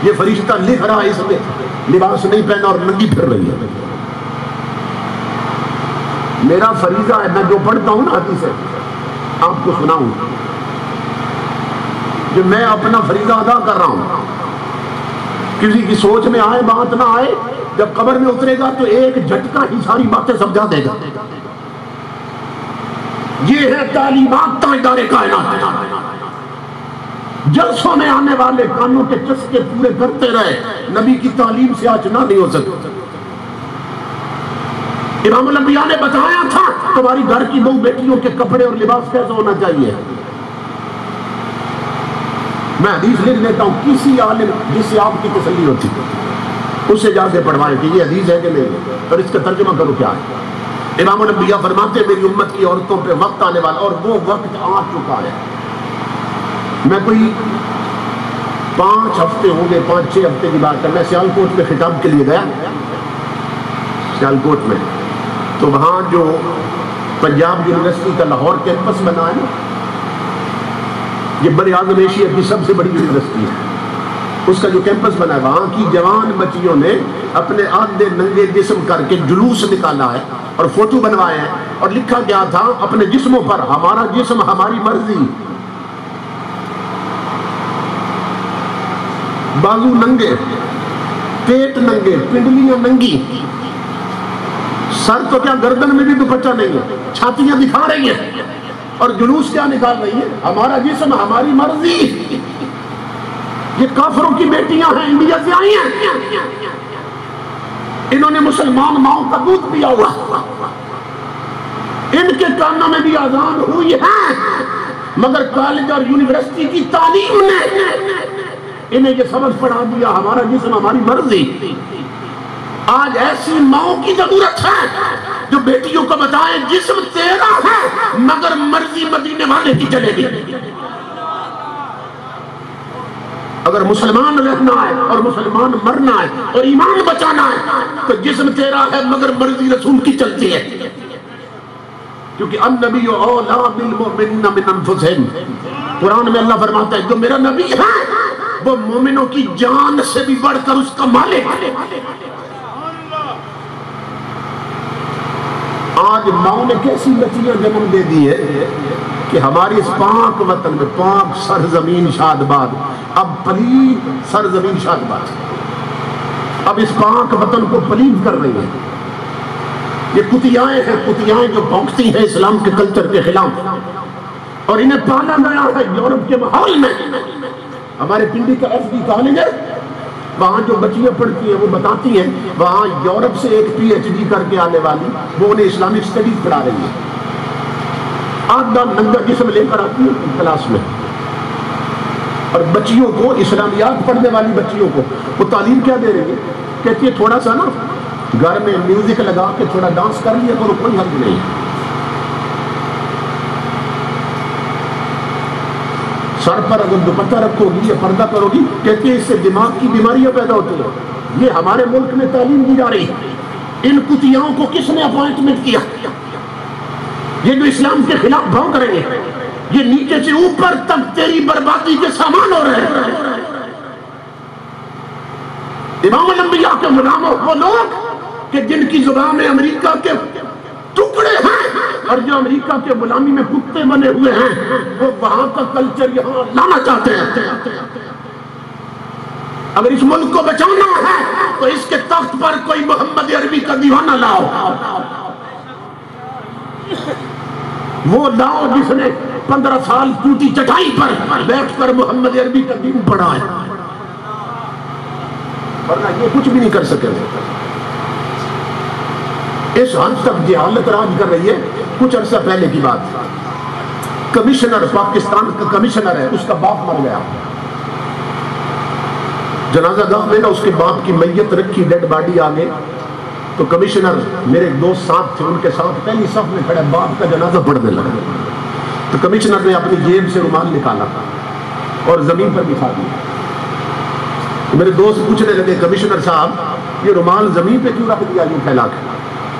یہ فرشتہ لکھ رہا ہے اس نے لباس نہیں پہنا اور ننگی پھر رہی ہے. میرا فریضہ ہے, میں جو پڑھتا ہوں نا حدیث ہے آپ کو سناؤں کہ میں اپنا فریضہ ادا کر رہا ہوں. کسی کی سوچ میں آئے بات نہ آئے, جب قبر میں اترے گا تو ایک جھٹکا ہی ساری باتیں سمجھا دے گا. یہ ہے تعلیمات تاجدار کائنات. جلسوں میں آنے والے کانوں کے چسکے پورے کرتے رہے, نبی کی تعلیم سے آچنا نہیں ہو سکتا. امام الانبیاء نے بتایا تھا تمہاری گھر کی 2 بیٹیوں کے کپڑے اور لباس کیسا ہونا چاہیے. میں حدیث لکھ لیتا ہوں, کسی عالم جس سے آپ کی تسلی ہوتی اس سے جا کے پڑھوائیں کہ یہ حدیث ہے کہ نہیں اور اس کا ترجمہ کرو کیا ہے. امام الانبیاء فرماتے ہیں میری امت کی عورتوں پہ وقت آنے والا اور وہ وقت آ چکا ہے. میں کوئی 5 ہفتے ہوں گے, 5-6 ہفتے کی بات ہے, میں سیالکوٹ میں خطاب کے لیے گیا. سیالکوٹ میں تو وہاں جو پنجاب یونیورسٹی کا لاہور کیمپس بنا ہے نا, یہ بر اعظم ایشیا کی سب سے بڑی یونیورسٹی ہے, اس کا جو کیمپس بنا ہے وہاں کی جوان بچیوں نے اپنے آدھے ننگے جسم کر کے جلوس نکالا ہے اور فوٹو بنوائے ہیں اور لکھا گیا تھا اپنے جسموں پر ہمارا جسم ہماری مرضی. بازو ننگے, پیٹ ننگے, پنڈلیاں ننگی, سر تو کیا گردن میں بھی دوپٹہ نہیں ہے, چھاتیاں دکھا رہی ہیں اور جلوس کیا نکال رہی ہے ہمارا جسم ہماری مرضی. یہ کافروں کی بیٹیاں ہیں, انڈیا سے آئی ہیں, انہوں نے مسلمان ماؤں کا دودھ پیا ہوا, ان کے کانوں میں بھی اذان ہوئی ہے مگر کالج اور یونیورسٹی کی تعلیم نے انہیں یہ سبق پڑھا دیا ہمارا جسم ہماری مرضی. آج ایسی ماؤں کی ضرورت ہے جو بیٹیوں کو بتائیں جسم تیرا ہے مگر مرضی مدینہ مدینے والے کی چلے گی۔ اگر مسلمان رہنا ہے اور مسلمان مرنا ہے اور ایمان بچانا ہے تو جسم تیرا ہے مگر مرضی رسول کی چلتی ہے، کیونکہ النبی اولیٰ بالمؤمنین من انفسہم، قرآن میں اللہ فرماتا ہے جو میرا نبی ہے وہ مومنوں کی جان سے بھی بڑھ کر اس کا مالک ہے۔ آج ماں نے کیسی بچیاں جنم دے دی ہے کہ ہماری اس پاک وطن میں، پاک سرزمین شادباد، اب پلید سرزمین شادباد، اب اس پاک وطن کو پلید کر رہی ہیں۔ یہ کتیائیں ہیں، کتیائیں جو بھونکتی ہیں اسلام کے کلچر کے خلاف، اور انہیں پالا گیا ہے یورپ کے ماحول میں۔ ہمارے پنڈی کا ایف ڈی کالج ہے، وہاں جو بچیاں پڑھتی ہیں وہ بتاتی ہیں وہاں یورپ سے ایک پی ایچ ڈی کر کے آنے والی وہ انہیں اسلامک اسٹڈیز پڑھا رہی ہے، آدھا ننگا جسم لے کر آتی ہے کلاس میں، اور بچیوں کو، اسلامیات پڑھنے والی بچیوں کو وہ تعلیم کیا دے رہی ہے؟ کہتی ہے تھوڑا سا نا گھر میں میوزک لگا کے تھوڑا ڈانس کر لیا کرو، کوئی حرج نہیں۔ سر پر اگر دوپٹہ رکھو گی یا پردہ کرو گی، کہتے ہیں اس سے دماغ کی بیماریاں پیدا ہوتی ہیں۔ یہ ہمارے ملک میں تعلیم دی جا رہی ہے۔ ان کتیاؤں کو کس نے اپوائنٹمنٹ کیا؟ یہ جو اسلام کے خلاف بھونک رہے ہیں، یہ نیچے سے اوپر تک تیری بربادی کے سامان ہو رہے ہیں۔ امام الانبیاء کے غلاموں، وہ لوگ کہ جن کی زبان میں امریکہ کے ٹکڑے ہیں اور جو امریکہ کے غلامی میں کتے بنے ہوئے ہیں، وہ وہاں کا کلچر یہاں لانا چاہتے ہیں۔ اگر اس ملک کو بچانا ہے تو اس کے تخت پر کوئی محمد عربی کا دیوانہ لاؤ، وہ لاؤ جس نے 15 سال ٹوٹی چٹائی پر بیٹھ کر محمد عربی کا دین پڑھا ہے، ورنہ یہ کچھ بھی نہیں کر سکے۔ اس حد تک جہالت راج کر رہی ہے۔ کچھ عرصہ پہلے کی بات، کمشنر، پاکستان کا کمشنر ہے، اس کا باپ مر گیا، جنازہ گاہ میں نا اس کے باپ کی میت رکھی، ڈیڈ باڈی آگے، تو کمشنر میرے ایک دوست ساتھ تھے، ان کے ساتھ پہلی صف میں کھڑے باپ کا جنازہ پڑھنے لگا، تو کمشنر نے اپنی جیب سے رومال نکالا اور زمین پر بچھا دیا۔ میرے دوست پوچھنے لگے کمشنر صاحب یہ رومال زمین پہ کیوں رکھ دیا یوں پھیلا کے؟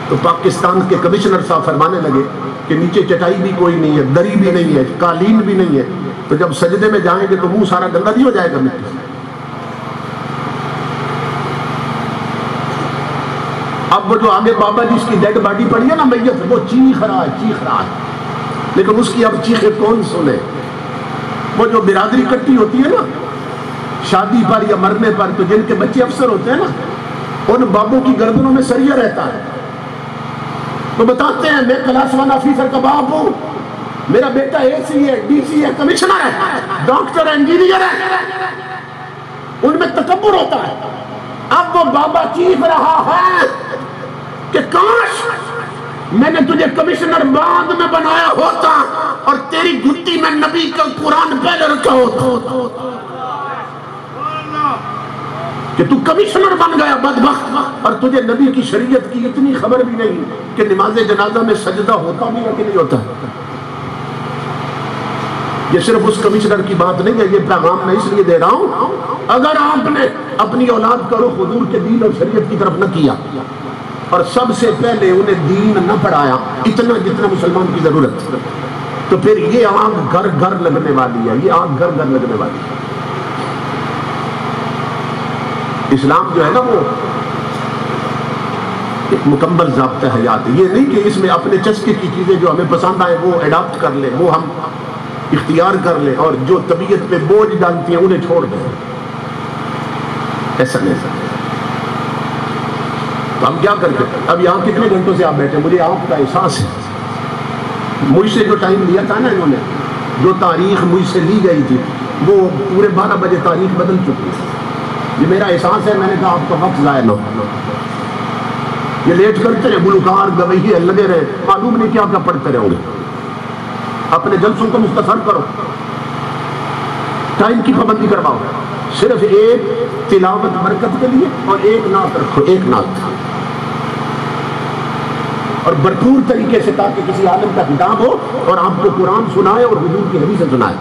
تو پاکستان کے کمشنر صاحب فرمانے لگے کہ نیچے چٹائی بھی کوئی نہیں ہے، دری بھی نہیں ہے، قالین بھی نہیں ہے، تو جب سجدے میں جائیں گے تو منہ سارا گندا نہیں ہو جائے گا مٹی سے۔ اب وہ جو آگے بابا جس کی ڈیڈ باڈی پڑی ہے نا میت، وہ چیخ رہا ہے، لیکن اس کی اب چیخیں کون سنے؟ وہ جو برادری کٹی ہوتی ہے نا شادی پر یا مرنے پر، تو جن کے بچے افسر ہوتے ہیں نا، ان بابوں کی گردنوں میں سریہ رہتا ہے، وہ بتاتے ہیں میں کلاس 1 آفیسر کا باپ ہوں، میرا بیٹا اے سی ہے، ڈی سی ہے، کمشنر ہے، ڈاکٹر ہے، انجینئر ہے، ان میں تکبر ہوتا ہے۔ اب وہ بابا چیخ رہا ہے کہ کاش میں نے تجھے کمشنر بعد میں بنایا ہوتا اور تیری گھٹی میں نبی کا قرآن پہلے رکھا ہوتا، کہ تو کمشنر بن گیا بدبخت، اور تجھے نبی کی شریعت کی اتنی خبر بھی نہیں کہ نماز جنازہ میں سجدہ ہوتا بھی ہے کہ نہیں ہوتا۔ یہ صرف اس کمشنر کی بات نہیں ہے، یہ پیغام میں اس لیے دے رہا ہوں، اگر آپ نے اپنی اولاد کا رخ حضور کے دین اور شریعت کی طرف نہ کیا اور سب سے پہلے انہیں دین نہ پڑھایا اتنا جتنا مسلمان کی ضرورت، تو پھر یہ آگ گھر گھر لگنے والی ہے، یہ آگ گھر گھر لگنے والی ہے۔ اسلام جو ہے نا وہ ایک مکمل ضابطہ حیات ہے، یہ نہیں کہ اس میں اپنے چسکے کی چیزیں جو ہمیں پسند آئے وہ اڈاپٹ کر لیں، وہ ہم اختیار کر لیں، اور جو طبیعت پہ بوجھ ڈالتی ہیں انہیں چھوڑ دیں، ایسا نہیں سکتے۔ تو ہم کیا کرتے ہیں؟ اب یہاں کتنے گھنٹوں سے آپ بیٹھے، مجھے آپ کا احساس ہے، مجھ سے جو ٹائم لیا تھا نا انہوں نے، جو تاریخ مجھ سے لی گئی تھی وہ پورے 12 بجے تاریخ بدل چکی ہے۔ یہ میرا احساس ہے، میں نے کہا آپ کا وقت ضائع نہ ہو، یہ لیٹ کرتے رہے، گلوکار گویے لگے رہے، معلوم نہیں کیا کیا پڑھتے رہو گے۔ اپنے جلسوں کو مختصر کرو، ٹائم کی پابندی کرواؤ، صرف ایک تلاوت برکت کے لیے اور ایک نعت رکھو، ایک نعت۔ اور بھرپور طریقے سے تاکہ کسی عالم کا خطاب ہو اور آپ کو قرآن سنائے اور حضور کی حدیثیں سنائے.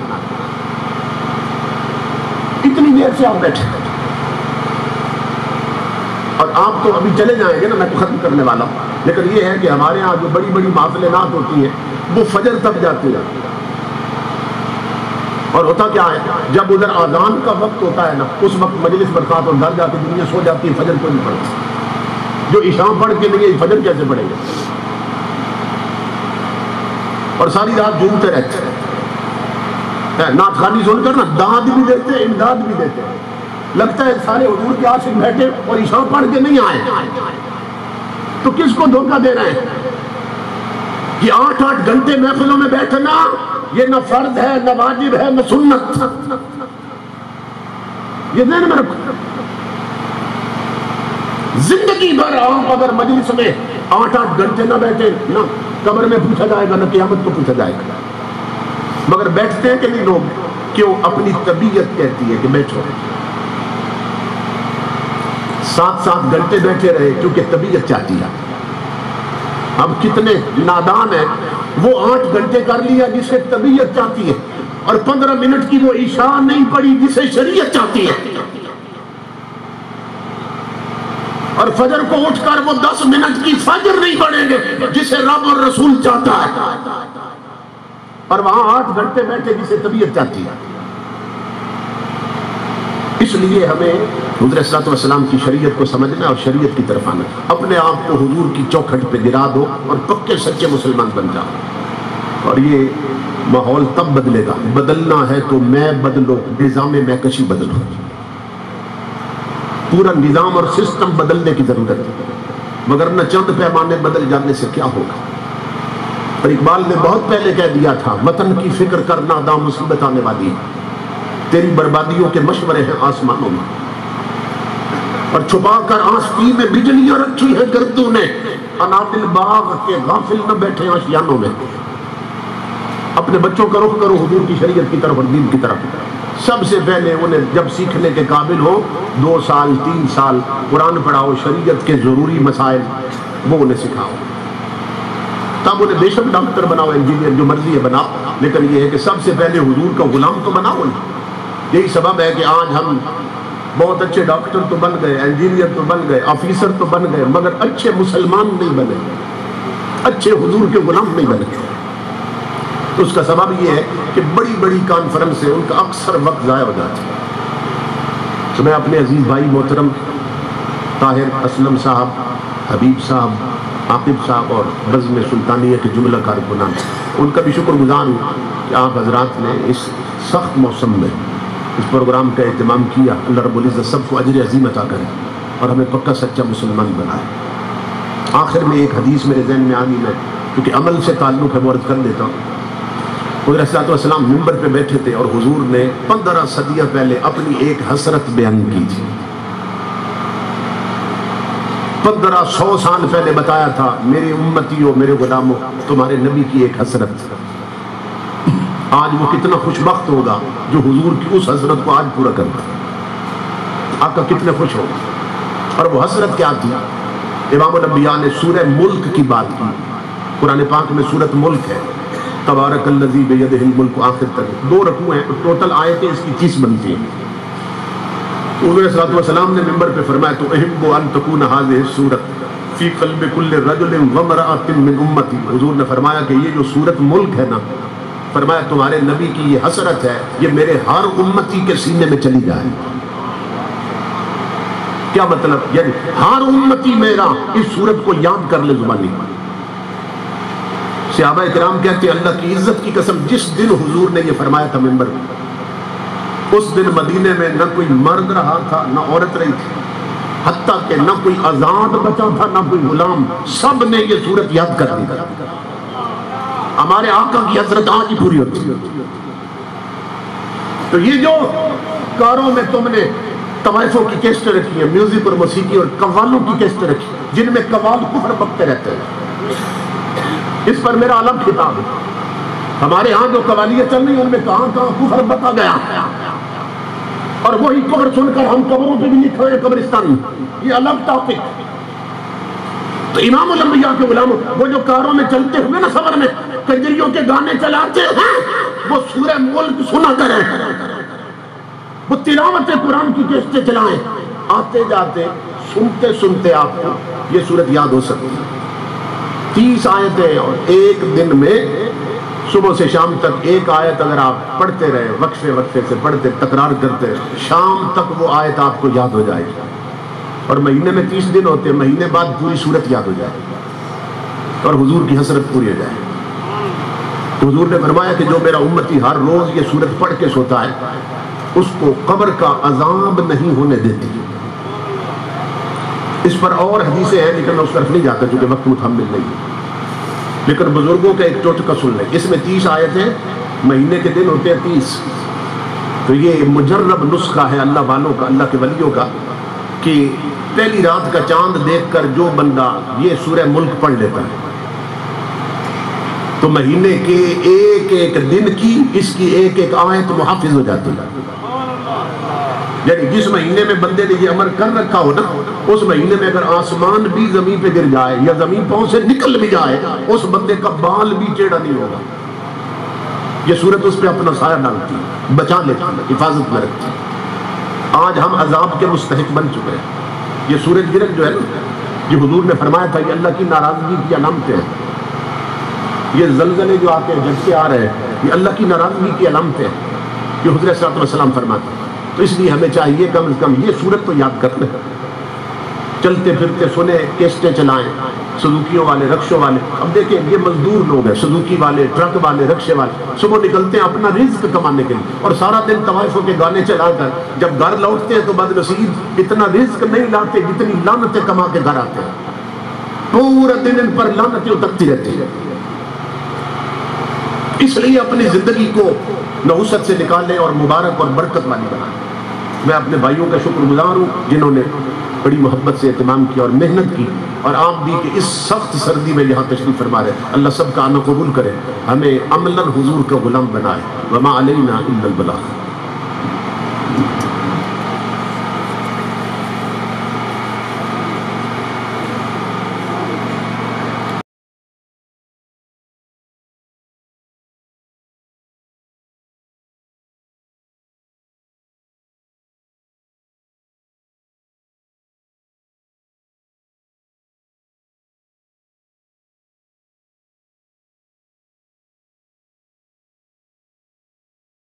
اتنی دیر سے آپ بیٹھے اور آپ تو ابھی چلے جائیں گے نا, میں تو ختم کرنے والا ہوں. لیکن یہ ہے کہ ہمارے ہاں جو بڑی بڑی محفلات ہوتی ہیں وہ فجر تک جاتی ہیں. اور ہوتا کیا ہے, جب ادھر اذان کا وقت ہوتا ہے نا, اس وقت مجلس برکات اور گھر جاتی دنیا سو جاتی ہے, فجر کو نہیں پڑھتی. جو عشاء پڑھ کے نہیں فجر کیسے پڑھیں گے؟ اور ساری رات جھومتے رہتے ہیں, نعت خوانی سن کر نا داد بھی دیتے ہیں, امداد بھی دیتے ہیں. لگتا ہے سارے حضور کے عاشق بیٹھے اور عشاء پڑھ کے نہیں آئے. تو کس کو دھوکہ دے رہے ہیں کہ 8-8 گھنٹے محفلوں میں بیٹھنا یہ نہ فرض ہے, نہ واجب ہے, نہ سنت. یہ ذہن میں رکھو. زندگی بھر آپ اگر مجلس میں 8-8 گھنٹے نہ بیٹھے, نہ قبر میں پوچھا جائے گا, نہ قیامت کو پوچھا جائے گا. مگر بیٹھتے ہیں کہ نہیں لوگ؟ کیوں؟ اپنی طبیعت کہتی ہے کہ بیٹھو. 7-7 گھنٹے بیٹھے رہے کیونکہ طبیعت چاہتی ہے. اب کتنے نادان ہیں, وہ 8 گھنٹے کر لیا جسے طبیعت چاہتی ہے, اور 15 منٹ کی وہ عشاء نہیں پڑی جسے شریعت چاہتی ہے. اور فجر کو اٹھ کر وہ 10 منٹ کی فجر نہیں پڑھیں گے جسے رب اور رسول چاہتا ہے, اور وہاں 8 گھنٹے بیٹھے جسے طبیعت چاہتی ہے. اس لیے ہمیں حضور صلی اللہ علیہ وسلم کی شریعت کو سمجھنا اور شریعت کی طرف آنا. اپنے آپ کو حضور کی چوکھٹ پہ گرا دو اور پکے سچے مسلمان بن جاؤ, اور یہ ماحول تب بدلے گا. بدلنا ہے تو میں بدلو, نظام میں کشی بدلو. پورا نظام اور سسٹم بدلنے کی ضرورت ہے, مگر نہ چند پیمانے بدل جانے سے کیا ہوگا. اور اقبال نے بہت پہلے کہہ دیا تھا, وطن کی فکر کرنا دا مصیبت آنے والی ہے, تیری بربادیوں کے مشورے ہیں آسمانوں میں, اور چھپا کر آستی میں بجلیاں رکھی ہیں گردوں نے, انابل باغ کے غافل نہ بیٹھے آشیانوں میں. اپنے بچوں کا رخ کرو حضور کی شریعت کی طرف اور دین کی طرف. سب سے پہلے انہیں جب سیکھنے کے قابل ہو 2 سال 3 سال قرآن پڑھاؤ, شریعت کے ضروری مسائل وہ انہیں سکھاؤ. تب انہیں بے شک ڈاکٹر بناؤ, انجینئر, جو مرضی ہے بناؤ, لیکن یہ ہے کہ سب سے پہلے حضور کا غلام تو بناؤ. یہی سبب ہے کہ آج ہم بہت اچھے ڈاکٹر تو بن گئے, انجینئر تو بن گئے, آفیسر تو بن گئے, مگر اچھے مسلمان نہیں بنے, اچھے حضور کے غلام نہیں بنے. تو اس کا سبب یہ ہے کہ بڑی بڑی کانفرنس سے ان کا اکثر وقت ضائع ہو جاتا ہے. تو میں اپنے عزیز بھائی محترم طاہر اسلم صاحب, حبیب صاحب, عاقب صاحب اور بزم سلطانیہ کے جملہ کارکنان, ان کا بھی شکر گزار ہوں کہ آپ حضرات نے اس سخت موسم میں اس پروگرام کا اہتمام کیا. اللہ رب العزت سب کو اجر عظیم عطا کرے اور ہمیں پکا سچا مسلمان بنائے. آخر میں ایک حدیث میرے ذہن میں آ گئی, میں کیونکہ عمل سے تعلق ہے وہ عرض کر دیتا ہوں. حضور صلی اللہ علیہ وسلم منبر پہ بیٹھے تھے اور حضور نے 15 صدیاں پہلے اپنی ایک حسرت بیان کی تھی. 1500 سال پہلے بتایا تھا, میری امتیوں, میرے غلاموں, تمہارے نبی کی ایک حسرت. آج وہ کتنا خوش بخت ہوگا جو حضور کی اس حسرت کو آج پورا کرتا. آقا کتنے خوش ہوگا. اور وہ حسرت کیا تھی؟ امام الانبیاء نے سورہ ملک کی بات کی. قرآن پاک میں سورۃ ملک ہے, تبارک الذی بیدہ الملک, آخر تک 2 رکوع ہیں, ٹوٹل آیتیں اس کی 30 بنتی ہیں. حضور صلی اللہ علیہ وسلم نے منبر پہ فرمایا, تو احب ان تکون هذه السورۃ فی قلب کل رجل وامرأۃ من امتی. حضور نے فرمایا کہ یہ جو سورۃ ملک ہے نا, فرمایا تمہارے نبی کی یہ حسرت ہے, یہ میرے ہر امتی کے سینے میں چلی جائے. کیا مطلب؟ یعنی ہر امتی میرا اس سورت کو یاد کر لے زبانی. صحابہ کرام کہتے ہیں اللہ کی عزت کی قسم, جس دن حضور نے یہ فرمایا تھا منبر پر, اس دن مدینے میں نہ کوئی مرد رہا تھا نہ عورت رہی تھی, حتیٰ کہ نہ کوئی آزاد بچا تھا نہ کوئی غلام, سب نے یہ سورت یاد کر دی. ہمارے آقا کی حضرت آج ہی پوری ہوتی ہے. تو یہ جو کاروں میں تم نے طوائفوں کی کیسٹیں رکھی ہیں, میوزک اور موسیقی اور قوالوں کی کیسٹیں رکھی, جن میں قوال کفر بکتے رہتے ہیں, اس پر میرا الگ خطاب ہے. ہمارے ہاں جو قوالیاں چل رہی ہیں ان میں کہاں کہاں کفر بتا گیا, اور وہی کفر سن کر ہم قبروں پہ بھی لکھ رہے ہیں قبرستان. یہ الگ ٹاپک. تو امام الانبیاء کے غلاموں وہ جو کاروں میں چلتے ہوئے نا سفر میں کنجریوں کے گانے چلاتے ہیں وہ سورہ ملک سنا کریں، وہ تلاوت قرآن کی کیسٹیں چلائیں، آتے جاتے سنتے سنتے آپ کو یہ صورت یاد ہو سکتی ہے۔ 30 آیتیں اور ایک دن میں صبح سے شام تک ایک آیت اگر آپ پڑھتے رہے، وقفے وقفے سے پڑھتے تکرار کرتے، شام تک وہ آیت آپ کو یاد ہو جائے گی، اور مہینے میں 30 دن ہوتے ہیں، مہینے بعد پوری صورت یاد ہو جائے اور حضور کی حسرت پوری ہو جائے۔ تو حضور نے فرمایا کہ جو میرا امتی ہر روز یہ صورت پڑھ کے سوتا ہے اس کو قبر کا عذاب نہیں ہونے دیتی۔ اس پر اور حدیثیں ہیں لیکن میں اس طرف نہیں جاتا چونکہ وقت متحمل نہیں ہے، لیکن بزرگوں کا ایک ٹوٹکا سن لیں۔ اس میں 30 آیتیں، مہینے کے دن ہوتے ہیں 30، تو یہ مجرب نسخہ ہے اللہ والوں کا، اللہ کے ولیوں کا، کہ پہلی رات کا چاند دیکھ کر جو بندہ یہ سورہ ملک پڑھ لیتا ہے تو مہینے کے ایک ایک دن کی اس کی ایک ایک آیت محافظ ہو جاتی ہے۔ یعنی جس مہینے میں بندے نے یہ عمل کر رکھا ہو نا، اس مہینے میں اگر آسمان بھی زمین پہ گر جائے یا زمین پاؤں سے نکل بھی جائے اس بندے کا بال بھی ٹیڑھا نہیں ہوگا۔ یہ صورت اس پہ اپنا سایہ ڈالتی ہے، بچا لیتی ہے، حفاظت میں رکھتی ہے۔ آج ہم عذاب کے مستحق بن چکے ہیں۔ یہ سورج گرہن جو ہے نا، یہ حضور نے فرمایا تھا یہ اللہ کی ناراضگی کی علامتیں ہیں، یہ زلزلے جو آتے ہیں جھٹکے آ رہے ہیں یہ اللہ کی ناراضگی کی علامتیں ہیں، یہ حضور صلی اللہ علیہ وسلم فرماتے ہیں۔ تو اس لیے ہمیں چاہیے کم از کم یہ صورت تو یاد کر لیں، چلتے پھرتے سنیں، کیسٹیں چلائیں، سزوکیوں والے، رکشوں والے۔ اب دیکھیں یہ مزدور لوگ ہیں، سزوکی والے، ٹرک والے، رکشے والے، صبح نکلتے ہیں اپنا رزق کمانے کے لیے اور سارا دن طوائفوں کے گانے چلا کر جب گھر لوٹتے ہیں تو بد نصیب اتنا رزق نہیں لاتے جتنی لعنتیں کما کے گھر آتے ہیں، پورا دن ان پر لعنتیں اترتی رہتی ہیں۔ اس لیے اپنی زندگی کو نحوست سے نکالیں اور مبارک اور برکت والی بنائیں۔ میں اپنے بھائیوں کا شکر گزار ہوں جنہوں نے بڑی محبت سے اہتمام کیا اور محنت کی، اور آپ بھی کہ اس سخت سردی میں یہاں تشریف فرما رہے ہیں۔ اللہ سب کا آنا قبول کرے، ہمیں عملاً حضور کا غلام بنائے۔ وما علینا الا البلاغ۔